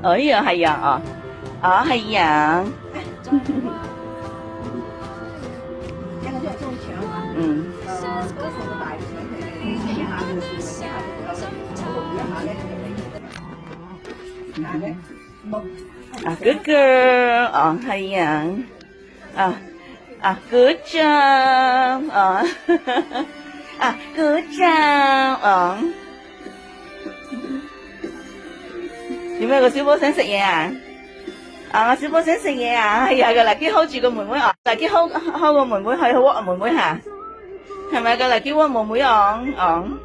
哎呀，係啊，哦，哦係啊，嗯，啊 good girl，哦係啊，啊啊 good job，哦，啊 good job，哦，點解個小波想食嘢啊？啊，小波想食嘢啊！係啊，個黎基 hold 住個妹妹啊，黎基 hold 個妹妹去握妹妹吓，係咪個黎基握妹妹昂昂？